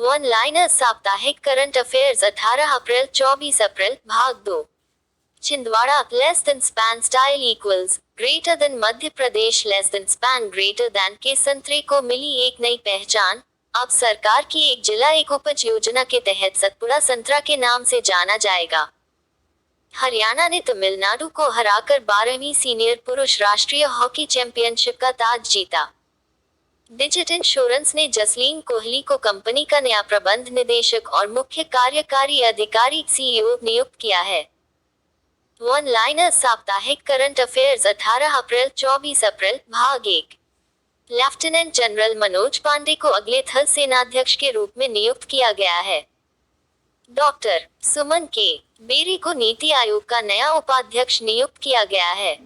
One liner साप्ताहिक current affairs 18 April 24 April भाग 2। Chhindwara less than span style equals greater than Madhya Pradesh less than span greater than के संतरे को मिली एक नई पहचान। अब सरकार की एक जिला एक उपज योजना के तहत सतपुड़ा संतरा के नाम से जाना जाएगा। हरियाणा ने तमिलनाडु को हराकर 12वीं सीनियर पुरुष राष्ट्रीय हॉकी चैंपियनशिप का ताज जीता। डिजिट इंश्योरेंस ने जसलीन कोहली को कंपनी का नया प्रबंध निदेशक और मुख्य कार्यकारी अधिकारी सीईओ नियुक्त किया है। वन लाइनर साप्ताहिक करंट अफेयर्स 18 अप्रैल 24 अप्रैल भाग 1। लेफ्टिनेंट जनरल मनोज पांडे को अगले थल सेनाध्यक्ष के रूप में नियुक्त किया गया है। डॉक्टर सुमन के बेरी को नीति आयोग का नया उपाध्यक्ष नियुक्त किया गया है।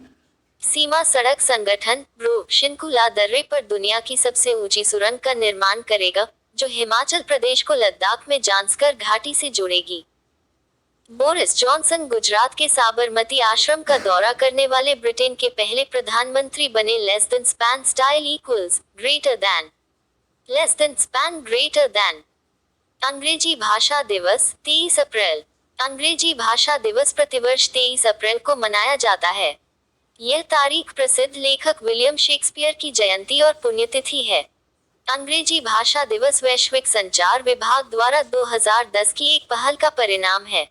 सीमा सड़क संगठन ब्रो शिनकुला दर्रे पर दुनिया की सबसे ऊंची सुरंग का निर्माण करेगा, जो हिमाचल प्रदेश को लद्दाख में जांस्कर घाटी से जोड़ेगी। बोरिस जॉनसन गुजरात के साबरमती आश्रम का दौरा करने वाले ब्रिटेन के पहले प्रधानमंत्री बने। Less than span style equals greater than less than span greater than. अंग्रेजी भाषा दिवस 23 अप्रैल। अंग्रेजी भाषा दिवस प्रतिवर्ष 23 अप्रैल को मनाया जाता है। यह तारीख प्रसिद्ध लेखक विलियम शेक्सपियर की जयंती और पुण्यतिथि है। अंग्रेजी भाषा दिवस वैश्विक संचार विभाग द्वारा 2010 की एक पहल का परिणाम है।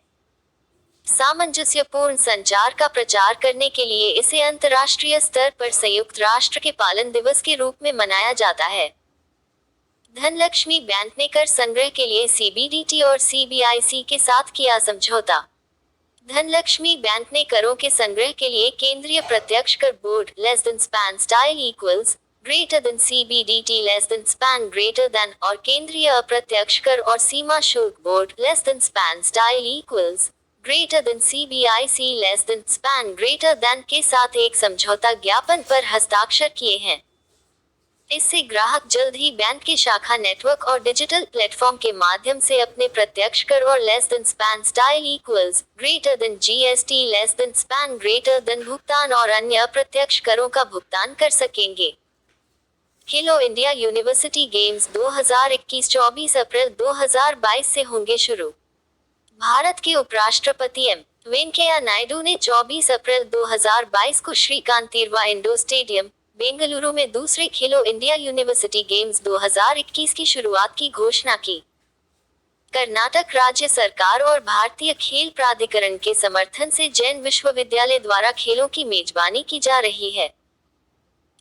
सामंजस्यपूर्ण संचार का प्रचार करने के लिए इसे अंतर्राष्ट्रीय स्तर पर संयुक्त राष्ट्र के पालन दिवस के रूप में मनाया जाता है। धनलक्ष्मी बैंक ने कर संग्रह के लिए सीबीडीटी और सीबीआईसी के साथ किया समझौता। धनलक्ष्मी बैंक ने करों के संग्रह के लिए केंद्रीय प्रत्यक्ष कर board less than span style equals greater then CBDT less than span greater then और केंद्रीय अप्रत्यक्ष कर और सीमा शुल्क board less than span style equals greater then CBIC less than span greater than के साथ एक समझौता ज्ञापन पर हस्ताक्षर किए हैं। इससे ग्राहक जल्द ही बैंक के शाखा नेटवर्क और डिजिटल प्लेटफॉर्म के माध्यम से अपने प्रत्यक्ष कर और less than span style equals greater then GST less than span greater then भुगतान और अन्य अप्रत्यक्ष करों का भुगतान कर सकेंगे। खेलो इंडिया यूनिवर्सिटी गेम्स 2021 24 अप्रैल 2022 से होंगे शुरू। भारत के उपराष्ट्रपति एम वेंकैया नायडू ने 24 अप्रैल 2022 को श्री कांतीरवा इंडोर स्टेडियम बेंगलुरु में दूसरे खेलो इंडिया यूनिवर्सिटी गेम्स 2021 की शुरुआत की घोषणा की। कर्नाटक राज्य सरकार और भारतीय खेल प्राधिकरण के समर्थन से जैन विश्वविद्यालय द्वारा खेलों की मेजबानी की जा रही है।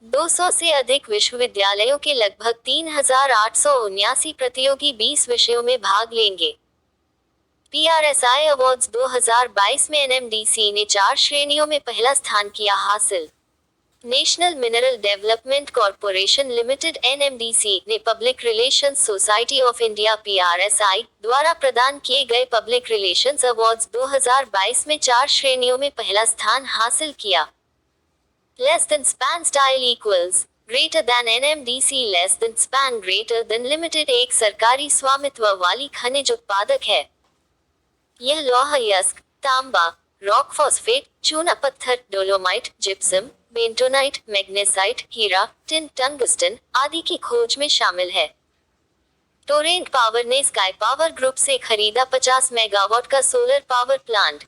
200 से अधिक विश्वविद्यालयों के लगभग 3,879 प्रतियोगी 20 विषयों में भाग लेंगे। पीआरएसआई अवार्ड्स 2022 में एनएमडीसी ने 4 श्रेणियों में पहला स्थान किया हासिल। National mineral development corporation limited NMDC ने public relations society of India PRSI द्वारा प्रदान किए गए पब्लिक रिलेशंस अवार्ड्स 2022 में 4 श्रेणियों में पहला स्थान हासिल किया। Less than span style equals greater then NMDC less than span greater then limited एक सरकारी स्वामित्व वाली खनिज उत्पादक है। यह लौह अयस्क, तांबा, रॉक फॉस्फेट, चूना पत्थर, डोलोमाइट, जिप्सम, बेंटोनाइट, मैग्नेसाइट, हीरा, टिन, टंगस्टन आदि की खोज में शामिल है। टोरेंट पावर ने स्काई पावर ग्रुप से खरीदा 50 मेगावाट का solar power plant.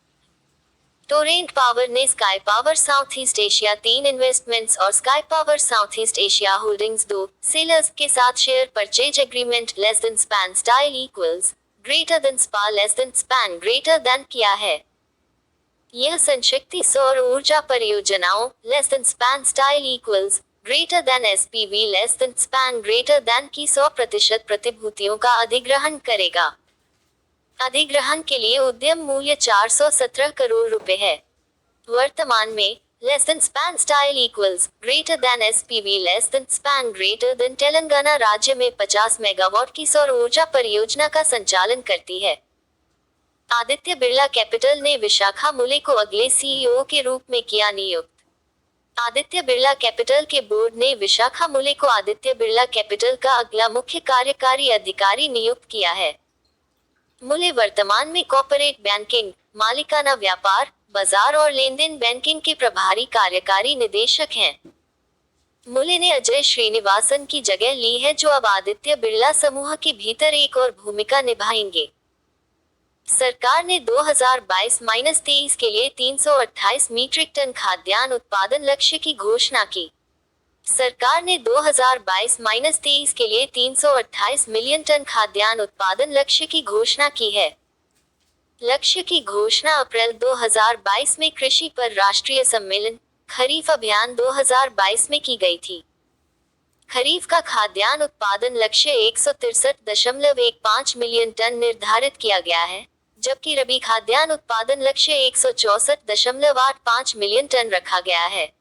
Torrent power ने sky power south east Asia 3 investments और sky power south east Asia holdings 2 sellers के साथ share purchase agreement less than span style equals greater than spa less than span greater than किया है। यह संशक्ति सौर ऊर्जा परियोजनाओं less than span style equals greater then SPV less than span greater then की 100% प्रतिभूतियों का अधिग्रहण करेगा। अधिग्रहण के लिए उद्यम मूल्य 417 करोड़ रुपए है। वर्तमान में less than span style equals greater then SPV less than span greater then Telangana राज्य में 50 मेगावाट की सौर ऊर्जा परियोजना का संचालन करती है। आदित्य बिरला कैपिटल ने विशाखा मुले को अगले सीईओ के रूप में किया नियुक्त। आदित्य बिरला कैपिटल के बोर्ड ने विशाखा मुले को आदित्य बिरला कैपिटल का अगला मुख्य कार्यकारी अधिकारी नियुक्त किया है। मुले वर्तमान में कॉर्पोरेट बैंकिंग, मालिकाना व्यापार, बाजार और लेनदेन बैंकिंग के प्रभारी कार्यकारी निदेशक हैं। मुले ने अजय श्रीनिवासन की जगह ली है, जो अब आदित्य बिरला समूह के भीतर एक और भूमिका निभाएंगे। सरकार ने 2022-23 के लिए 328 मीट्रिक टन खाद्यान्न उत्पादन लक्ष्य की घोषणा की। सरकार ने 2022-23 के लिए 328 मिलियन टन खाद्यान्न उत्पादन लक्ष्य की घोषणा की है। लक्ष्य की घोषणा अप्रैल 2022 में कृषि पर राष्ट्रीय सम्मेलन खरीफ अभियान 2022 में की गई थी। खरीफ का खाद्यान्न उत्पादन लक्ष्य 163.15 मिलियन टन निर्धारित किया गया है, जबकि रबी खाद्यान्न उत्पादन लक्ष्य 164.85 मिलियन टन रखा गया है।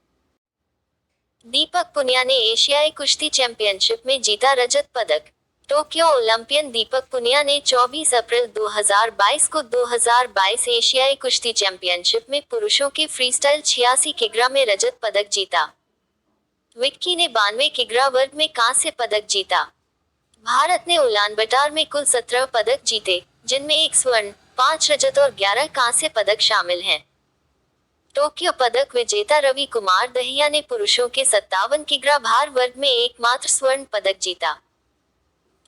दीपक पुनिया ने एशियाई कुश्ती चैंपियनशिप में जीता रजत पदक। टोक्यो ओलंपियन दीपक पुनिया ने 24 अप्रैल 2022 को 2022 एशियाई कुश्ती चैंपियनशिप में पुरुषों के फ्रीस्टाइल 86 किग्रा में रजत पदक जीता। विक्की ने 92 किग्रा वर्ग में कांस्य पदक जीता। भारत ने उलानबटार में कुल 17 पदक जीते, जिनमें 1 स्वर्ण, 5 रजत और 11 कांस्य पदक शामिल हैं। टोक्यो पदक विजेता रवि कुमार दहिया ने पुरुषों के 57 किग्रा भार वर्ग में एकमात्र स्वर्ण पदक जीता।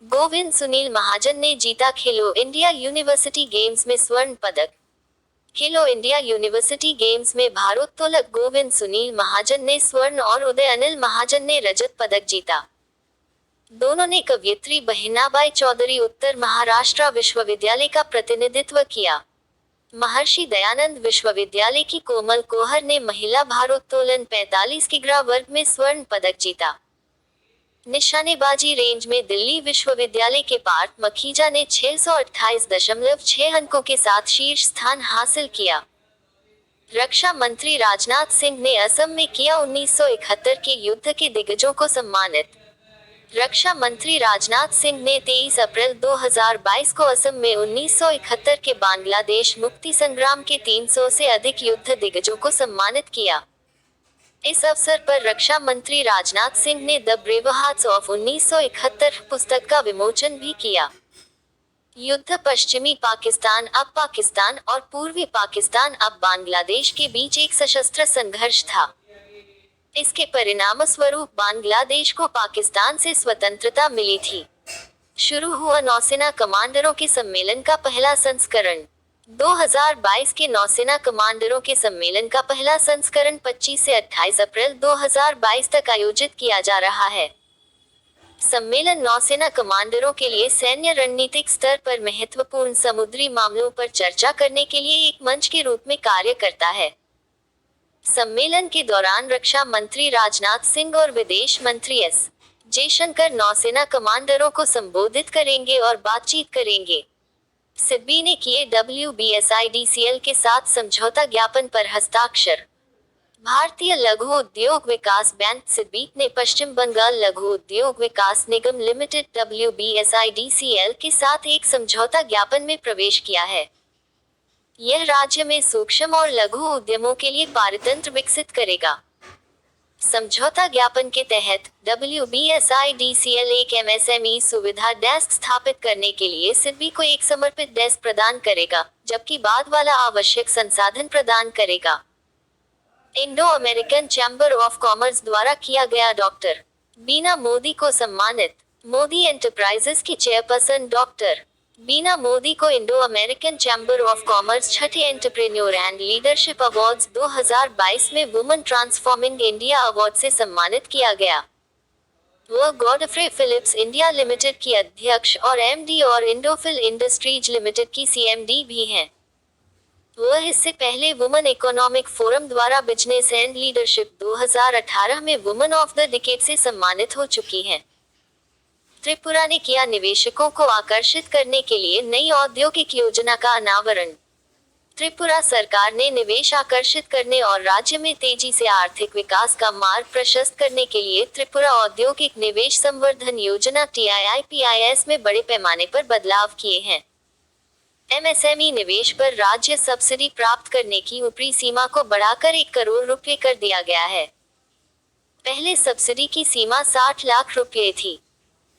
गोविंद सुनील महाजन ने जीता खेलो इंडिया यूनिवर्सिटी गेम्स में स्वर्ण पदक। खेलो इंडिया यूनिवर्सिटी गेम्स में भारोत्तोलक गोविंद सुनील महाजन ने स्वर्ण और उदय अनिल महाजन ने रजत पदक जीता। दोनों ने कवयित्री बहिनाबाई चौधरी उत्तर महाराष्ट्र विश्वविद्यालय का प्रतिनिधित्व किया। महर्षि दयानंद विश्वविद्यालय की कोमल कोहर ने महिला भारोत्तोलन 45 किग्रा वर्ग में स्वर्ण पदक जीता। निशानेबाजी रेंज में दिल्ली विश्वविद्यालय के पार्थ मखीजा ने 628.6 अंकों के साथ शीर्ष स्थान हासिल किया। रक्षा मंत्री राजनाथ सिंह ने असम में किया 1971 के युद्ध के दिग्गजों को सम्मानित। रक्षा मंत्री राजनाथ सिंह ने 23 अप्रैल 2022 को असम में 1971 के बांग्लादेश मुक्ति संग्राम के 300 से अधिक युद्ध दिग्गजों को सम्मानित किया। इस अवसर पर रक्षा मंत्री राजनाथ सिंह ने द ब्रेव हार्ट्स ऑफ 1971 पुस्तक का विमोचन भी किया। युद्ध पश्चिमी पाकिस्तान अब पाकिस्तान और पूर्वी पाकिस्तान अब बांग्लादेश के बीच एक सशस्त्र संघर्ष था। इसके परिणामस्वरूप बांग्लादेश को पाकिस्तान से स्वतंत्रता मिली थी। शुरू हुआ नौसेना कमांडरों के सम्मेलन का पहला संस्करण। 2022 के नौसेना कमांडरों के सम्मेलन का पहला संस्करण 25 से 28 अप्रैल 2022 तक आयोजित किया जा रहा है। सम्मेलन नौसेना कमांडरों के लिए सैन्य रणनीतिक स्तर पर महत्वपूर्ण समुद्री मामलों पर चर्चा करने के लिए एक मंच के रूप में कार्य करता है। सम्मेलन के दौरान रक्षा मंत्री राजनाथ सिंह और विदेश मंत्री एस जयशंकर नौसेना कमांडरों को संबोधित करेंगे और बातचीत करेंगे। सिडबी ने किए WBSIDCL के साथ समझौता ज्ञापन पर हस्ताक्षर। भारतीय लघु उद्योग विकास बैंक सिडबी ने पश्चिम बंगाल लघु उद्योग विकास निगम लिमिटेड WBSIDCL के साथ एक समझौता ज्ञापन में प्रवेश किया है। यह राज्य में सूक्ष्म और लघु उद्यमों के लिए पारितंत्र विकसित करेगा। समझौता ज्ञापन के तहत WBSIDCL एक MSME सुविधा डेस्क स्थापित करने के लिए सिडबी को एक समर्पित डेस्क प्रदान करेगा, जबकि बाद वाला आवश्यक संसाधन प्रदान करेगा। Indo American chamber of commerce द्वारा किया गया डॉक्टर बीना मोदी को सम्मानित। मोदी एंटरप्राइजेस की चेयरपर्सन डॉक्टर बीना मोदी को Indo American chamber of commerce छठे एंटरप्रेन्योर एंड लीडरशिप अवार्ड्स 2022 में वुमन ट्रांसफॉर्मिंग इंडिया अवार्ड से सम्मानित किया गया। वह गॉडफ्रे फिलिप्स इंडिया लिमिटेड की अध्यक्ष और MD और इंडोफिल इंडस्ट्रीज लिमिटेड की CMD भी हैं। वह इससे पहले वुमन इकोनॉमिक फोरम द्वारा बिजनेस एंड लीडरशिप 2018 में वुमन ऑफ द डिकेड से सम्मानित हो चुकी हैं। त्रिपुरा ने किया निवेशकों को आकर्षित करने के लिए नई औद्योगिक योजना का अनावरण। त्रिपुरा सरकार ने निवेश आकर्षित करने और राज्य में तेजी से आर्थिक विकास का मार्ग प्रशस्त करने के लिए त्रिपुरा औद्योगिक निवेश संवर्धन योजना TIIPIS में बड़े पैमाने पर बदलाव किए हैं। MSME निवेश पर राज्य सब्सिडी प्राप्त करने की ऊपरी सीमा को बढ़ाकर 1 करोड़ रुपए कर दिया गया है। पहले सब्सिडी की सीमा 60 लाख रुपए थी।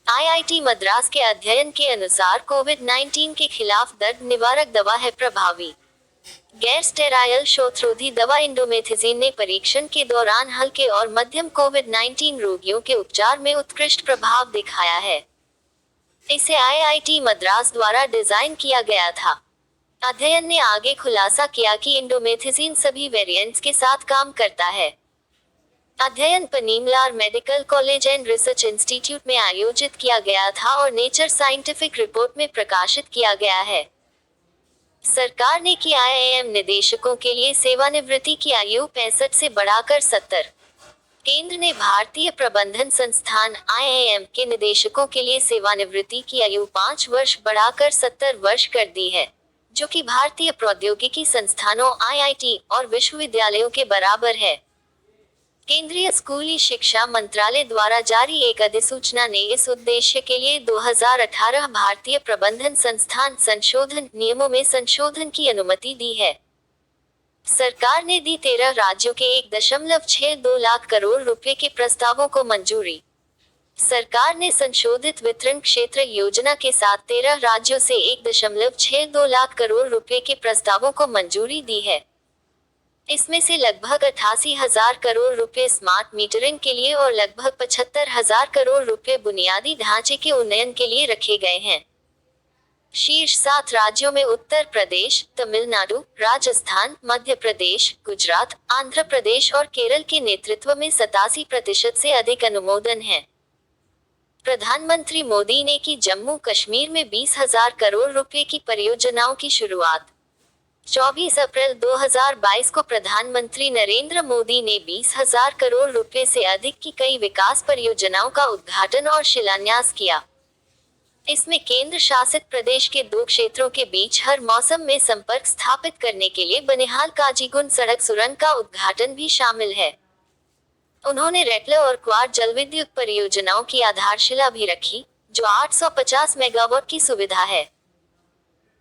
IIT मद्रास के अध्ययन के अनुसार कोविड-19 के खिलाफ दर्द निवारक दवा है प्रभावी। गैर स्टेराइल शोथरोधी दवा इंडोमेथिजिन ने परीक्षण के दौरान हल्के और मध्यम कोविड-19 रोगियों के उपचार में उत्कृष्ट प्रभाव दिखाया है। इसे आईआईटी मद्रास द्वारा डिजाइन किया गया था। अध्ययन ने आगे खुलासा किया कि इंडोमेथिजिन सभी वेरिएंट्स के साथ काम करता है। अध्ययन Panimalar medical college and research institute में आयोजित किया गया था और नेचर साइंटिफिक रिपोर्ट में प्रकाशित किया गया है। सरकार ने की आईआईएम निदेशकों के लिए सेवानिवृत्ति की आयु 65 से बढ़ाकर 70। केंद्र ने भारतीय प्रबंधन संस्थान आईआईएम के निदेशकों के लिए सेवानिवृत्ति की आयु 5 वर्ष बढ़ाकर 70 वर्ष कर दी है, जो कि भारतीय प्रौद्योगिकी संस्थानों आईआईटी और विश्वविद्यालयों के बराबर है। केंद्रीय स्कूली शिक्षा मंत्रालय द्वारा जारी एक अधिसूचना ने इस उद्देश्य के लिए 2018 भारतीय प्रबंधन संस्थान संशोधन नियमों में संशोधन की अनुमति दी है। सरकार ने दी 13 राज्यों के 1.62 लाख करोड़ रुपए के प्रस्तावों को मंजूरी। सरकार ने संशोधित वितरण क्षेत्र योजना के साथ 13 राज्यों से 1.62 लाख करोड़ रुपए के प्रस्तावों को मंजूरी दी है। इसमें से लगभग 88,000 करोड़ रुपए स्मार्ट मीटरिंग के लिए और लगभग 75,000 करोड़ रुपए बुनियादी ढांचे के उन्नयन के लिए रखे गए हैं। शीर्ष 7 राज्यों में उत्तर प्रदेश, तमिलनाडु, राजस्थान, मध्य प्रदेश, गुजरात, आंध्र प्रदेश और केरल के नेतृत्व में 87% से अधिक अनुमोदन है। प्रधानमंत्री मोदी ने की जम्मू कश्मीर में 20,000 करोड़ रुपए की परियोजनाओं की शुरुआत। 24 अप्रैल 2022 को प्रधानमंत्री नरेंद्र मोदी ने 20,000 करोड़ रुपए से अधिक की कई विकास परियोजनाओं का उद्घाटन और शिलान्यास किया। इसमें केंद्र शासित प्रदेश के 2 क्षेत्रों के बीच हर मौसम में संपर्क स्थापित करने के लिए बनिहाल काजीगुंड सड़क सुरंग का उद्घाटन भी शामिल है। उन्होंने रेटल और क्वार जलविद्युत परियोजनाओं की आधारशिला भी रखी, जो 850 मेगावाट की सुविधा है।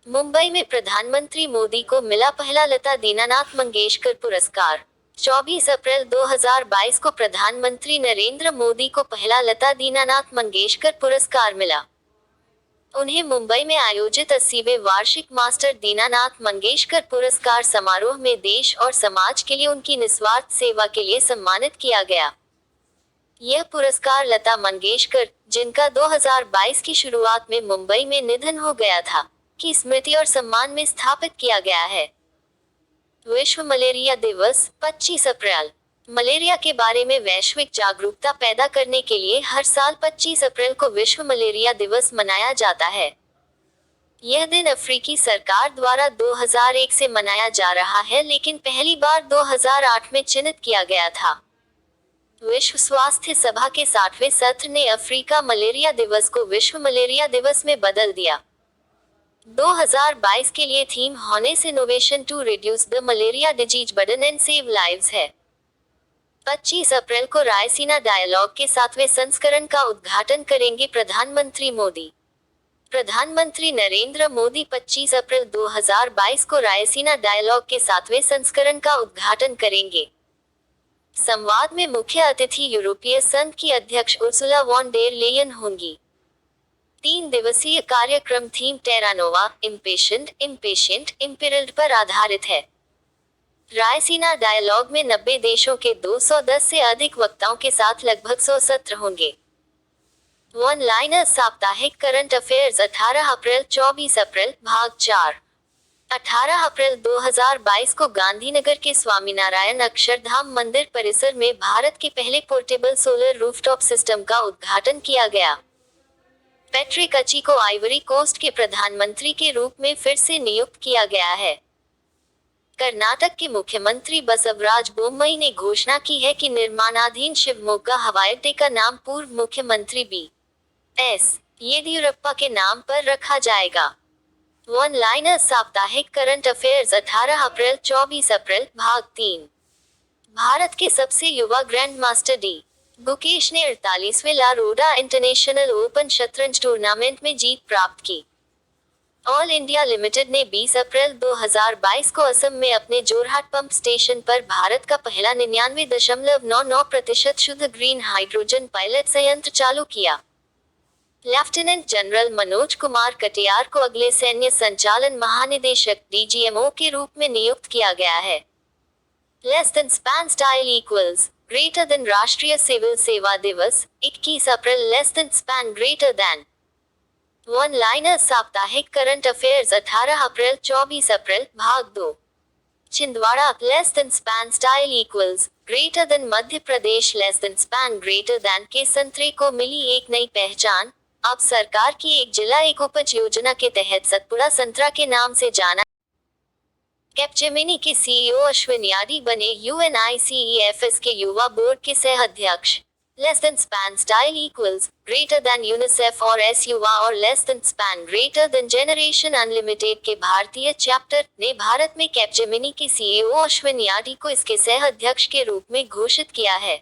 मुंबई में प्रधानमंत्री मोदी को मिला पहला लता दीनानाथ मंगेशकर पुरस्कार। 24 अप्रैल 2022 को प्रधानमंत्री नरेंद्र मोदी को पहला लता दीनानाथ मंगेशकर पुरस्कार मिला। उन्हें मुंबई में आयोजित 80वें वार्षिक मास्टर दीनानाथ मंगेशकर पुरस्कार समारोह में देश और समाज के लिए उनकी निस्वार्थ सेवा के लिए सम्मानित किया गया। यह पुरस्कार लता मंगेशकर, जिनका 2022 की शुरुआत में मुंबई में निधन हो गया था, की स्मृति और सम्मान में स्थापित किया गया है। विश्व मलेरिया दिवस 25 अप्रैल। मलेरिया के बारे में वैश्विक जागरूकता पैदा करने के लिए हर साल 25 अप्रैल को विश्व मलेरिया दिवस मनाया जाता है। यह दिन अफ्रीकी सरकार द्वारा 2001 से मनाया जा रहा है, लेकिन पहली बार 2008 में चिन्हित किया गया था। विश्व स्वास्थ्य सभा के 60वें सत्र ने अफ्रीका मलेरिया दिवस को विश्व मलेरिया दिवस में बदल दिया। 2022 के लिए theme harness innovation to reduce the malaria disease burden and save lives है। 25 अप्रैल को रायसीना डायलॉग के 7वें संस्करण का उद्घाटन करेंगे प्रधानमंत्री मोदी। प्रधानमंत्री नरेंद्र मोदी 25 अप्रैल 2022 को रायसीना डायलॉग के 7वें संस्करण का उद्घाटन करेंगे। संवाद में मुख्य अतिथि यूरोपीय संघ की अध्यक्ष उर्सुला वॉन डेर लेयन होंगी। 3 दिवसीय कार्यक्रम थीम टेरा नोवा, इम्पेशेंट, इम्पेरिल्ड पर आधारित है। रायसीना डायलॉग में 90 देशों के 210 से अधिक वक्ताओं के साथ लगभग 100 सत्र होंगे। वन लाइनर साप्ताहिक करंट अफेयर्स 18 अप्रैल 24 अप्रैल भाग 4। 18 अप्रैल 2022 को गांधीनगर के स्वामीनारायण अक्षरधाम मंदिर परिसर में भारत के पहले पोर्टेबल सोलर रूफटॉप सिस्टम का उद्घाटन किया गया। पैट्रिक अची को आइवरी कोस्ट के प्रधानमंत्री के रूप में फिर से नियुक्त किया गया है। कर्नाटक के मुख्यमंत्री बसवराज बोम्मई ने घोषणा की है कि निर्माणाधीन शिवमोगा हवाई अड्डे का नाम पूर्व मुख्यमंत्री बी.एस. येदियुरप्पा के नाम पर रखा जाएगा। वन लाइनर साप्ताहिक करंट अफेयर्स 18 अप्रैल 24 अप्रैल भाग 3। भारत के सबसे युवा ग्रैंड मास्टर डी. गुकेश ने 48वें लारोडा इंटरनेशनल ओपन शतरंज टूर्नामेंट में जीत प्राप्त की। ऑल इंडिया लिमिटेड ने 20 अप्रैल 2022 को असम में अपने जोरहाट पंप स्टेशन पर भारत का पहला 99.99% शुद्ध ग्रीन हाइड्रोजन पायलट संयंत्र चालू किया। लेफ्टिनेंट जनरल मनोज कुमार कटियार को अगले सैन्य संचालन महानिदेशक डीजीएमओ के रूप में नियुक्त किया गया है। Less than span style equals greater than राष्ट्रीय सिविल सेवा दिवस 21 April less than span greater than one liner साप्ताहिक करंट अफेयर्स 18 अप्रैल 24 अप्रैल भाग 2 Chhindwara less than span style equals greater than Madhya Pradesh less than span greater than के संतरे को मिली एक नई पहचान। अब सरकार की एक जिला एक उपज योजना के तहत सतपुड़ा संतरा के नाम से जाना। कैपजेमिनी के सीईओ अश्विन यादी बने यूएनआईसीईएफएस के युवा बोर्ड के सह अध्यक्ष। Less than span style equals greater then UNICEF और एस युवा और less than span greater then generation unlimited के भारतीय चैप्टर ने भारत में कैपजेमिनी के सीईओ अश्विन यादी को इसके सह अध्यक्ष के रूप में घोषित किया है।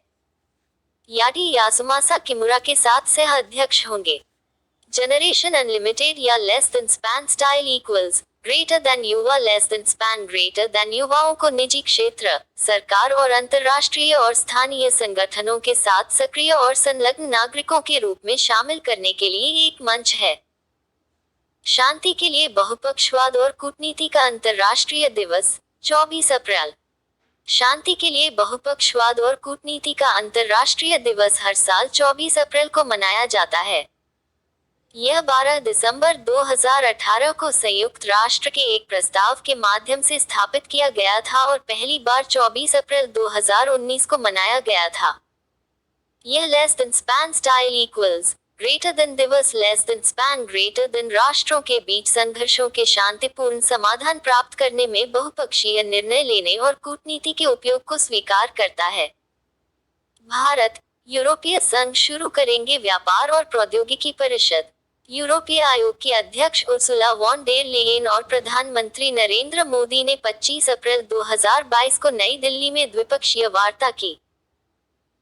यादी यासुमासा किमुरा के साथ सह अध्यक्ष होंगे। जनरेशन अनलिमिटेड या less than span style equals greater than युवा less than span greater than युवाओं को निजी क्षेत्र, सरकार और अंतर्राष्ट्रीय और स्थानीय संगठनों के साथ सक्रिय और संलग्न नागरिकों के रूप में शामिल करने के लिए एक मंच है। शांति के लिए बहुपक्षवाद और कूटनीति का अंतर्राष्ट्रीय दिवस 24 अप्रैल। शांति के लिए बहुपक्षवाद और कूटनीति का अंतर्राष्ट्रीय दिवस हर साल 24 अप्रैल को मनाया जाता है। यह 12 दिसंबर 2018 को संयुक्त राष्ट्र के एक प्रस्ताव के माध्यम से स्थापित किया गया था और पहली बार 24 अप्रैल 2019 को मनाया गया था। यह less than span style equals greater than दिवस less than span greater than राष्ट्रों के बीच संघर्षों के शांतिपूर्ण समाधान प्राप्त करने में बहुपक्षीय निर्णय लेने और कूटनीति के उपयोग को स्वीकार करता है। भारत, यूरोपीय संघ शुरू करेंगे व्यापार और प्रौद्योगिकी परिषद। यूरोपीय आयोग की अध्यक्ष उर्सुला वॉन डेर लेयेन और प्रधानमंत्री नरेंद्र मोदी ने 25 अप्रैल 2022 को नई दिल्ली में द्विपक्षीय वार्ता की।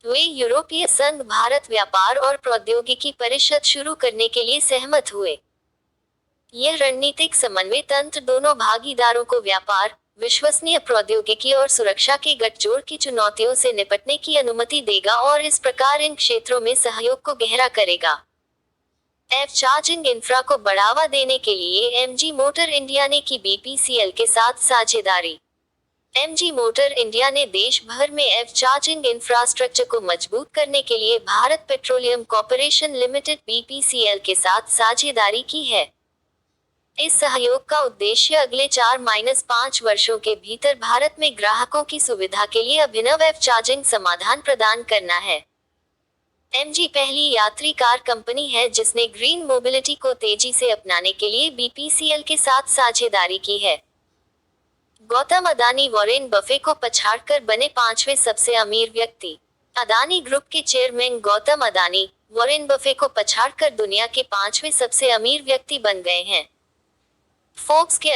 वे यूरोपीय संघ भारत व्यापार और प्रौद्योगिकी परिषद शुरू करने के लिए सहमत हुए। यह रणनीतिक समन्वय तंत्र दोनों भागीदारों को व्यापार, विश्वसनीय प्रौद्योगिकी और सुरक्षा के गठजोड़ की चुनौतियों से निपटने की अनुमति देगा और इस प्रकार इन क्षेत्रों में सहयोग को गहरा करेगा। एफ चार्जिंग इंफ्रा को बढ़ावा देने के लिए एमजी मोटर इंडिया ने की बीपीसीएल के साथ साझेदारी। एमजी मोटर इंडिया ने देश भर में एफ चार्जिंग इंफ्रास्ट्रक्चर को मजबूत करने के लिए Bharat petroleum corporation limited BPCL के साथ साझेदारी की है। इस सहयोग का उद्देश्य अगले 4-5 वर्षों के भीतर भारत में ग्राहकों की सुविधा के लिए अभिनव एफ चार्जिंग समाधान प्रदान करना है। एमजी पहली यात्री कार कंपनी है जिसने ग्रीन मोबिलिटी को तेजी से अपनाने के लिए बीपीसीएल के साथ साझेदारी की है। गौतम अदानी वॉरेन बफे को पछाड़कर बने 5वें सबसे अमीर व्यक्ति। अदानी ग्रुप के chairman Gautam Adani Warren Buffett को पछाड़कर दुनिया के 5वें सबसे अमीर व्यक्ति बन गए हैं। फोर्ब्स के